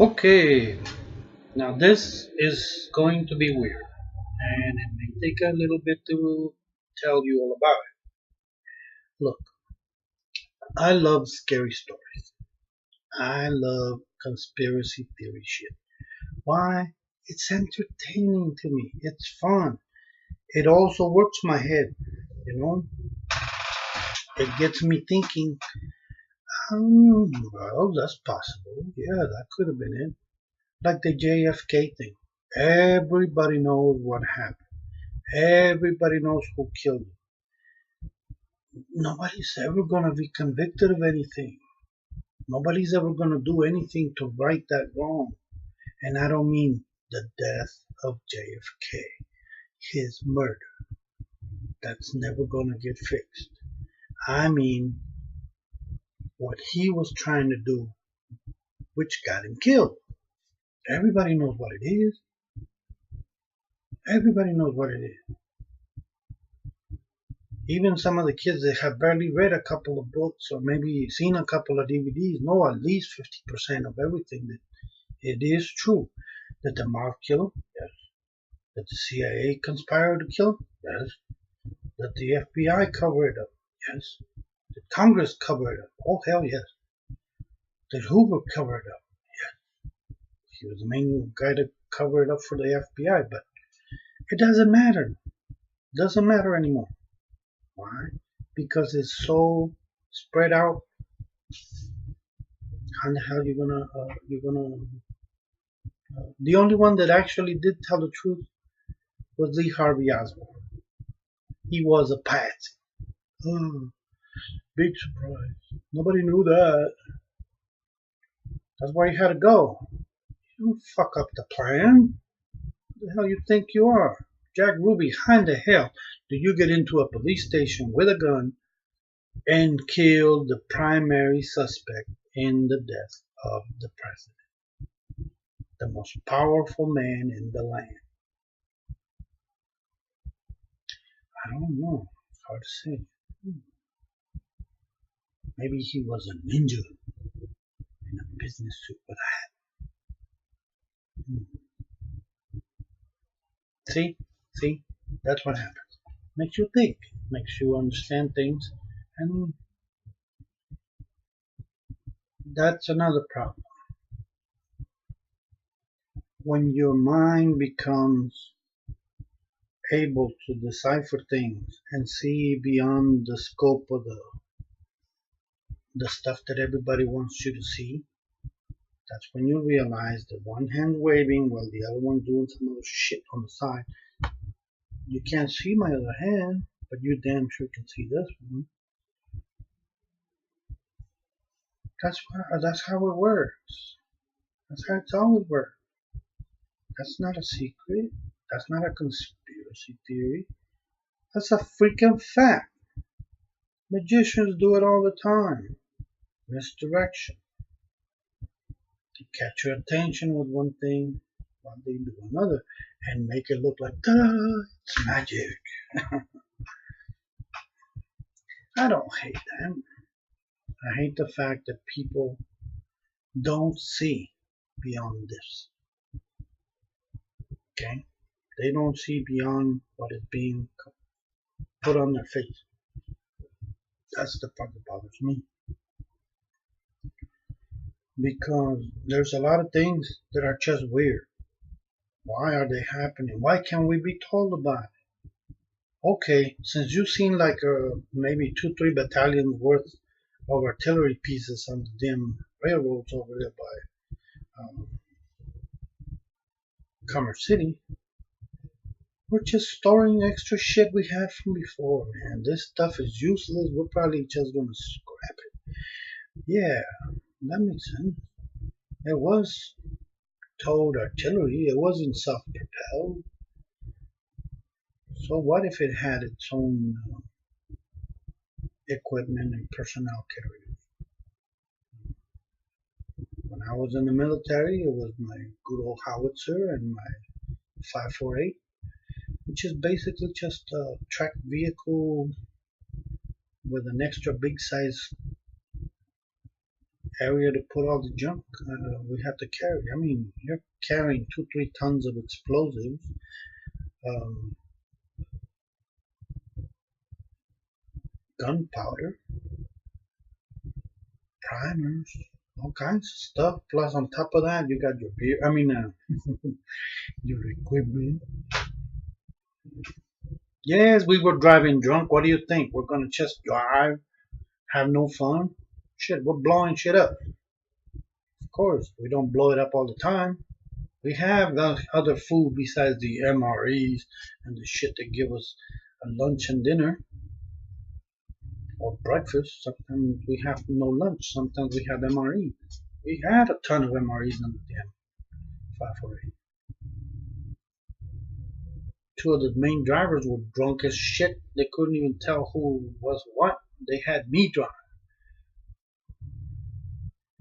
Okay, now this is going to be weird, and it may take a little bit to tell you all about it. Look, I love scary stories. I love conspiracy theory shit. Why? It's entertaining to me. It's fun. It also works my head, you know? It gets me thinking, well, that's possible. Yeah, that could have been it. Like the JFK thing. Everybody knows what happened. Everybody knows who killed him. Nobody's ever going to be convicted of anything. Nobody's ever going to do anything to right that wrong. And I don't mean the death of JFK, his murder. That's never going to get fixed. I mean what he was trying to do, which got him killed. Everybody knows what it is. Everybody knows what it is. Even some of the kids that have barely read a couple of books or maybe seen a couple of DVDs know at least 50% of everything. That it is true that the mob killed him, yes. That the CIA conspired to kill him, yes. That the FBI covered it up, yes. That Congress covered it up, oh hell yes. That Hoover covered it up, yes. He was the main guy to cover it up for the FBI, but it doesn't matter. It doesn't matter anymore. Why? Because it's so spread out. How the hell you're gonna the only one that actually did tell the truth was Lee Harvey Oswald. He was a patsy. Oh, big surprise. Nobody knew that. That's why he had to go. You don't fuck up the plan. Who the hell you think you are? Jack Ruby, how in the hell do you get into a police station with a gun and kill the primary suspect in the death of the president? The most powerful man in the land. I don't know. It's hard to say. Maybe he was a ninja in a business suit with a hat. See, that's what happens. Makes you think, makes you understand things, and that's another problem. When your mind becomes able to decipher things and see beyond the scope of the stuff that everybody wants you to see, that's when you realize that one hand waving while the other one doing some other shit on the side. You can't see my other hand, but you damn sure can see this one. That's how it works. That's how it's always worked. That's not a secret. That's not a conspiracy theory. That's a freaking fact. Magicians do it all the time. Misdirection. They catch your attention with one thing while they do another and make it look like, duh, it's magic. I don't hate that. I hate the fact that people don't see beyond this. Okay? They don't see beyond what is being put on their face. That's the part that bothers me. Because there's a lot of things that are just weird. Why are they happening? Why can't we be told about it? Okay, since you've seen like maybe 2-3 battalions worth of artillery pieces on the damn railroads over there by Commerce City, we're just storing extra shit we had from before, man. This stuff is useless. We're probably just gonna scrap it. Yeah, that makes sense. It was towed artillery. It wasn't self-propelled. So what if it had its own equipment and personnel carriers? When I was in the military, it was my good old howitzer and my 548, which is basically just a tracked vehicle with an extra big size area to put all the junk we had to carry. I mean, you're carrying 2-3 tons of explosives, um, gunpowder, primers, all kinds of stuff. Plus, on top of that, you got your beer. I mean, your equipment. Yes, we were driving drunk. What do you think? We're gonna just drive, have no fun? Shit, we're blowing shit up. Of course, we don't blow it up all the time. We have the other food besides the MREs and the shit they give us a lunch and dinner or breakfast. Sometimes we have no lunch. Sometimes we have MRE. We had a ton of MREs on the damn 548. Two of the main drivers were drunk as shit. They couldn't even tell who was what. They had me drive.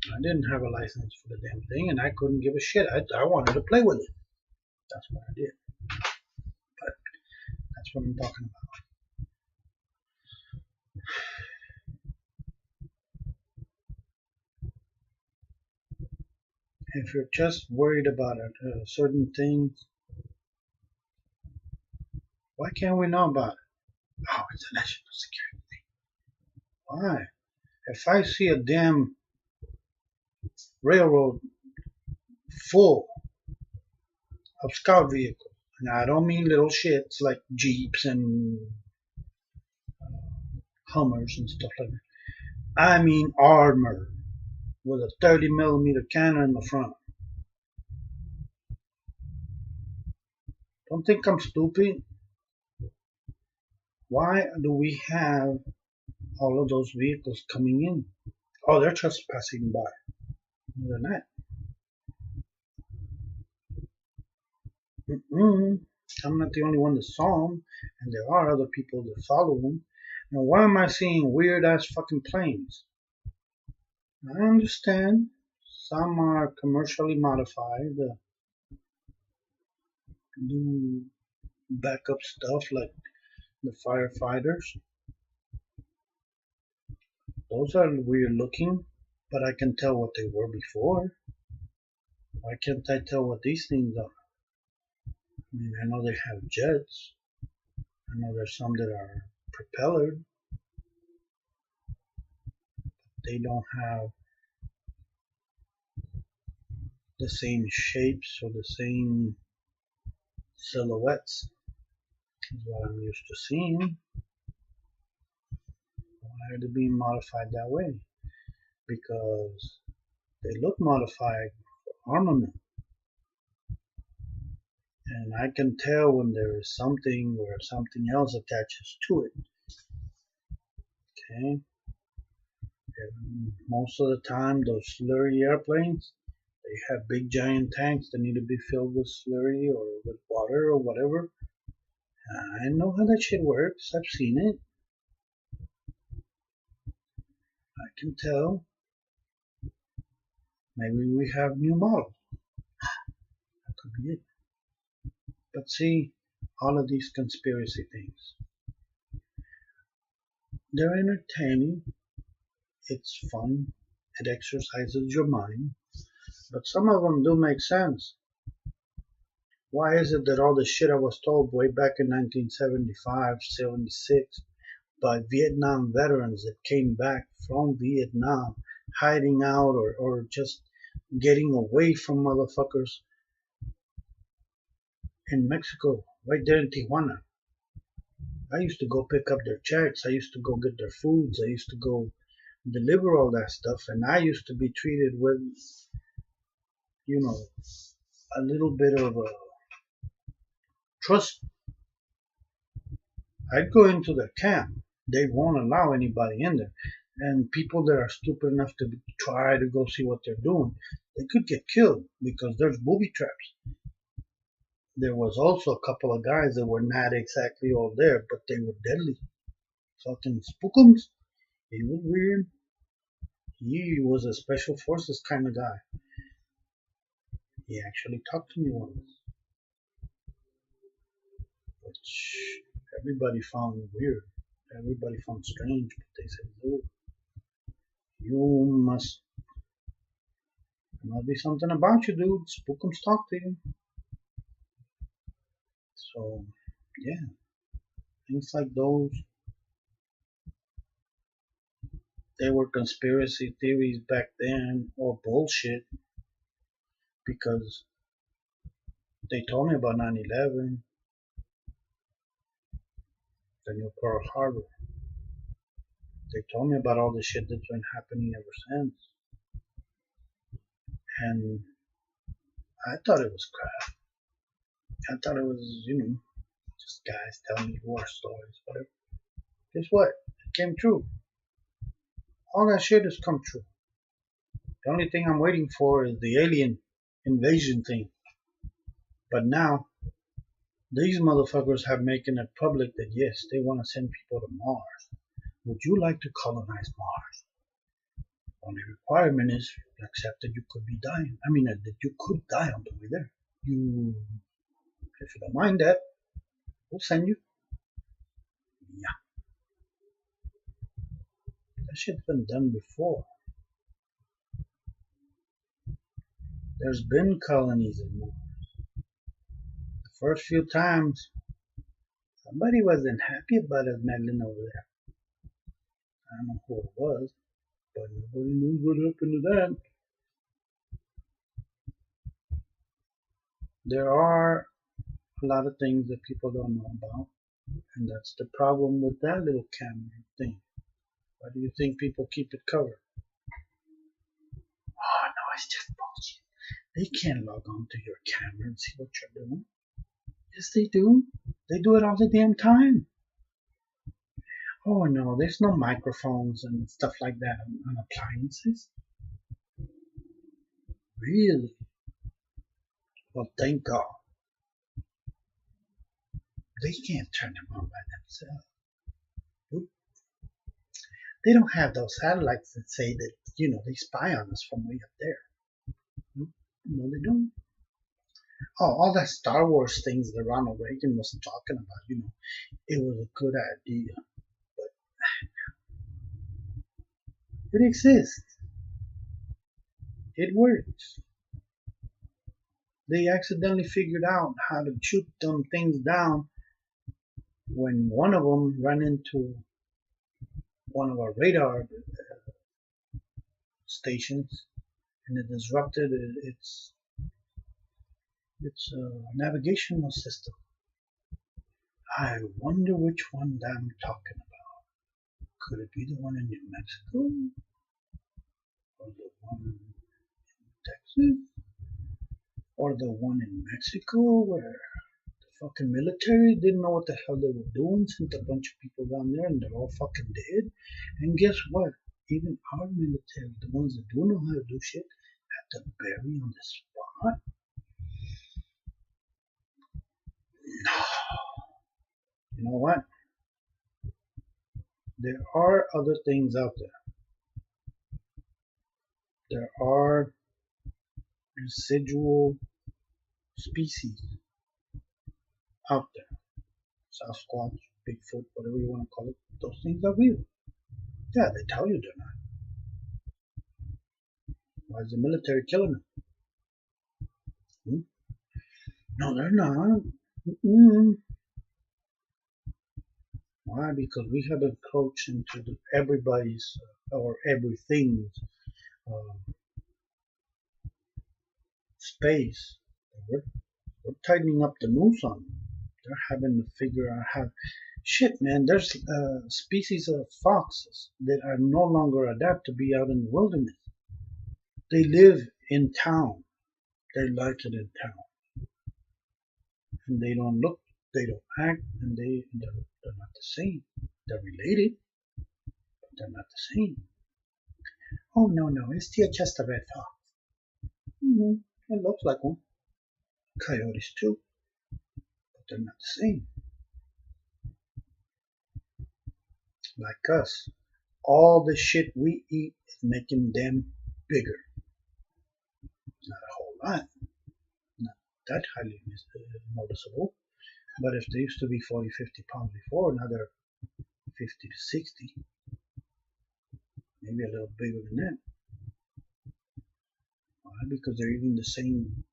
I didn't have a license for the damn thing, and I couldn't give a shit. I wanted to play with it. That's what I did. But that's what I'm talking about. If you're just worried about certain things, why can't we know about it? Oh, it's a national security thing. Why? If I see a damn railroad full of scout vehicles, and I don't mean little shits like Jeeps and Hummers and stuff like that. I mean armor with a 30mm cannon in the front. Don't think I'm stupid. Why do we have all of those vehicles coming in? Oh, they're just passing by. Other than that. I'm not the only one that saw them, and there are other people that follow them. Now, why am I seeing weird ass fucking planes? I understand some are commercially modified, do backup stuff like the firefighters. Those are weird looking, but I can tell what they were before. Why can't I tell what these things are? I mean, I know they have jets. I know there's some that are propellered. They don't have the same shapes or the same silhouettes as what I'm used to seeing. Why are they being modified that way? Because they look modified for armament. And I can tell when there is something where something else attaches to it. Okay? And most of the time, those slurry airplanes, they have big giant tanks that need to be filled with slurry or with water or whatever. I know how that shit works. I've seen it. I can tell. Maybe we have new models. That could be it. But see, all of these conspiracy things, they're entertaining. It's fun. It exercises your mind. But some of them do make sense. Why is it that all the shit I was told way back in 1975, 76 by Vietnam veterans that came back from Vietnam, hiding out or just getting away from motherfuckers in Mexico, right there in Tijuana? I used to go pick up their checks. I used to go get their foods. I used to go deliver all that stuff. And I used to be treated with, you know, a little bit of a trust. I'd go into their camp. They won't allow anybody in there. And people that are stupid enough to try to go see what they're doing, they could get killed because there's booby traps. There was also a couple of guys that were not exactly all there, but they were deadly. Fucking spookums. He was weird. He was a special forces kind of guy. He actually talked to me once, which everybody found weird. Everybody found strange, but they said, "Dude, you must There must be something about you, dude. Spookums talk to you. So, yeah, things like those, they were conspiracy theories back then, or bullshit, because they told me about 9/11, the new Pearl Harbor. They told me about all the shit that's been happening ever since. And I thought it was crap. I thought it was, just guys telling me war stories, whatever. Guess what? It came true. All that shit has come true. The only thing I'm waiting for is the alien invasion thing. But now, these motherfuckers have making it public that yes, they want to send people to Mars. Would you like to colonize Mars? Only requirement is accept that you could be dying. I mean, that you could die on the way there. If you don't mind that, we'll send you. Yeah, that shit's been done before. There's been colonies in Mars. The first few times, somebody wasn't happy about us meddling over there. I don't know who it was, but nobody knows what happened to that. There are a lot of things that people don't know about, and that's the problem with that little camera thing. Why do you think people keep it covered? Oh no, it's just bullshit. They can't log on to your camera and see what you're doing. Yes, they do. They do it all the damn time. Oh no, there's no microphones and stuff like that on appliances. Really? Well, thank God. They can't turn them on by themselves. Nope. They don't have those satellites that say that, they spy on us from way up there. Nope. No, they don't. Oh, all that Star Wars things that Ronald Reagan was talking about, it was a good idea. But it exists. It works. They accidentally figured out how to shoot them things down when one of them ran into one of our radar stations, and it disrupted its navigational system. I wonder which one that I'm talking about. Could it be the one in New Mexico? Or the one in Texas? Or the one in Mexico where the fucking military didn't know what the hell they were doing, sent a bunch of people down there and they're all fucking dead? And guess what? Even our military, the ones that do know how to do shit, had to bury on the spot? No. You know what? There are other things out there. There are residual species out there. Sasquatch, Bigfoot, whatever you want to call it. Those things are real. Yeah, they tell you they're not. Why is the military killing them? No, they're not. Why? Because we have encroached into everybody's or everything's space. We're tightening up the noose on them. They're having to figure out how. Shit, man, there's species of foxes that are no longer adapt to be out in the wilderness. They live in town. They like it in town. And they don't look, they don't act, and they're not the same. They're related, but they're not the same. Oh, no, it's just a red fox. It looks like one. Coyotes too, but they're not the same. Like us, all the shit we eat is making them bigger. Not a whole lot, not that highly noticeable, but if they used to be 40, 50 pounds before, now they're 50 to 60, maybe a little bigger than that. Why? Because they're eating the same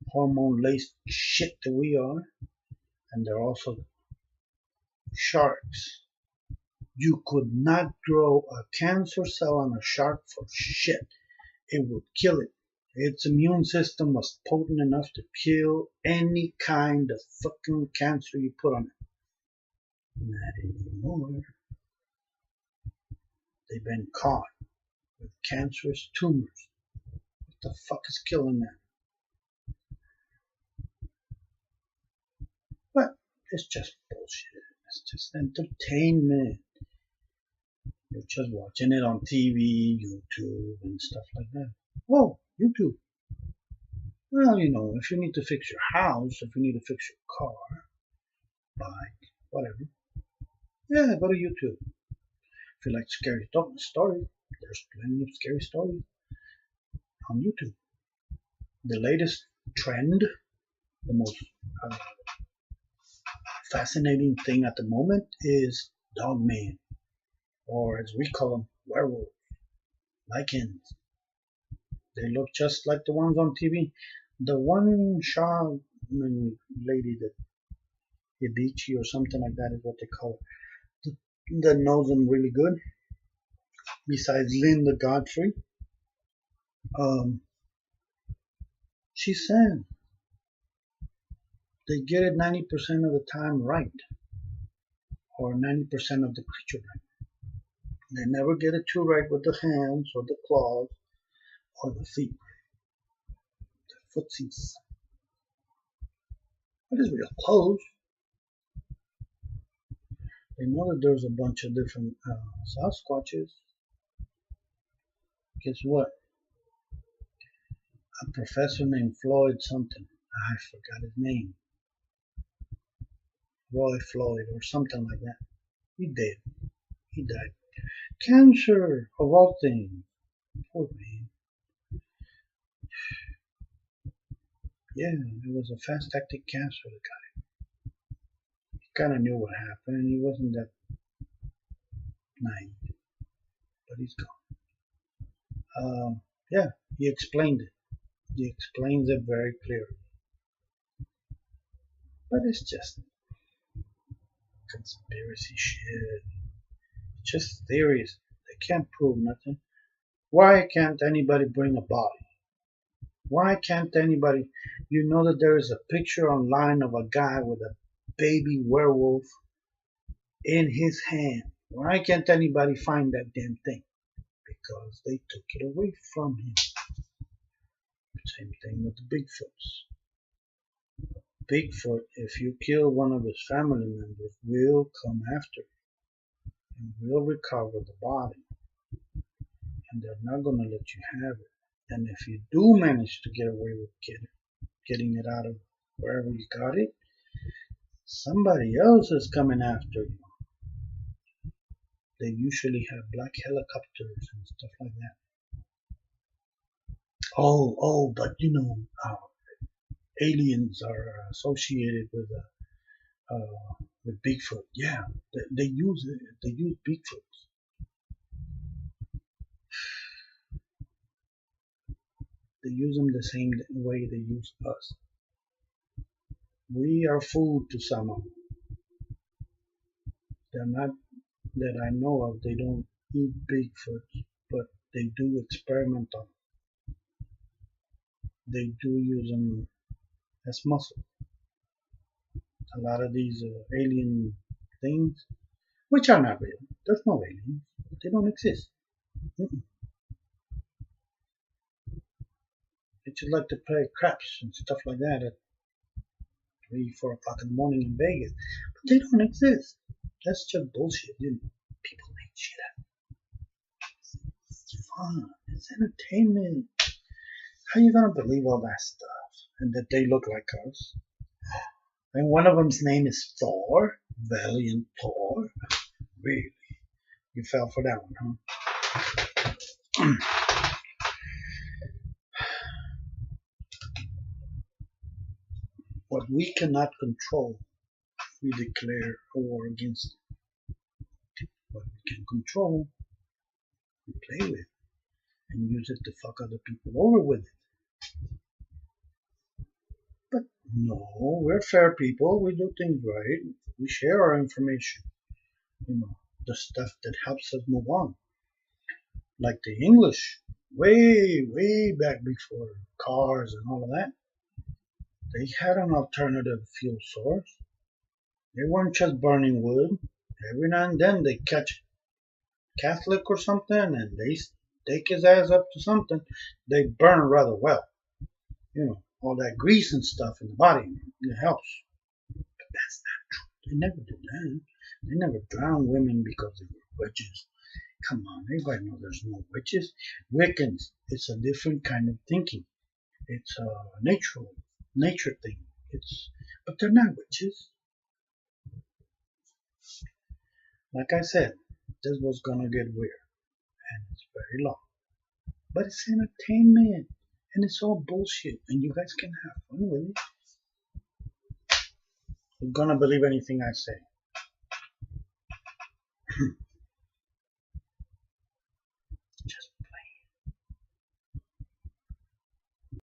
hormone-laced shit that we are, and they're also sharks. You could not grow a cancer cell on a shark for shit. It would kill it. Its immune system was potent enough to kill any kind of fucking cancer you put on it. Not anymore. They've been caught with cancerous tumors. What the fuck is killing them? But it's just bullshit. It's just entertainment. You're just watching it on TV, YouTube, and stuff like that. Whoa, YouTube. Well, you know, if you need to fix your house, if you need to fix your car, bike, whatever, yeah, go to YouTube. If you like scary stories, there's plenty of scary stories on YouTube. The latest trend, the most fascinating thing at the moment is Dogman, or as we call them, werewolves, lycans. They look just like the ones on TV. The one shaman lady, that Ibichi or something like that is what they call her, that knows them really good, besides Linda Godfrey, she said they get it 90% of the time right, or 90% of the creature right. They never get it too right with the hands or the claws or the feet, the footsies. But it's real close. They know that there's a bunch of different Sasquatches. Guess what? A professor named Floyd something, I forgot his name, Roy Floyd or something like that. He did. He died. Cancer, of all things. Poor man. Yeah, it was a fast-acting cancer that got him. He kind of knew what happened. He wasn't that naive, but he's gone. Yeah, he explained it. He explains it very clearly. But it's just conspiracy shit. It's just theories. They can't prove nothing. Why can't anybody bring a body? Why can't anybody? You know that there is a picture online of a guy with a baby werewolf in his hand. Why can't anybody find that damn thing? Because they took it away from him. Same thing with the Bigfoots. Bigfoot, if you kill one of his family members, will come after you and will recover the body. And they're not going to let you have it. And if you do manage to get away with getting it out of wherever you got it, somebody else is coming after you. They usually have black helicopters and stuff like that. But you know, aliens are associated with Bigfoot. Yeah, they use it. They use Bigfoots. They use them the same way they use us. We are food to some of them. They're not, that I know of, they don't eat Bigfoot, but they do experiment on them. They do use them as muscle. A lot of these alien things, which are not real. There's no aliens. They don't exist. They just like to play craps and stuff like that at 3, 4 o'clock in the morning in Vegas. But they don't exist. That's just bullshit, you know. People make shit up. It's fun. It's entertainment. How you gonna believe all that stuff? And that they look like us? And one of them's name is Thor. Valiant Thor. Really? You fell for that one, huh? What we cannot control, we declare a war against it. What we can control, we play with. and use it to fuck other people over with it. But no, we're fair people. We do things right. We share our information. The stuff that helps us move on. Like the English, way back before cars and all of that, they had an alternative fuel source. They weren't just burning wood. Every now and then they catch a Catholic or something and they take his ass up to something. They burn rather well. All that grease and stuff in the body, it helps. But that's not true. They never did that. They never drowned women because they were witches. Come on, everybody knows there's no witches. Wiccans, it's a different kind of thinking. It's a nature thing. But they're not witches. Like I said, this was gonna get weird, and it's very long. But it's entertainment, and it's all bullshit, and you guys can have fun with it. You're gonna believe anything I say. Just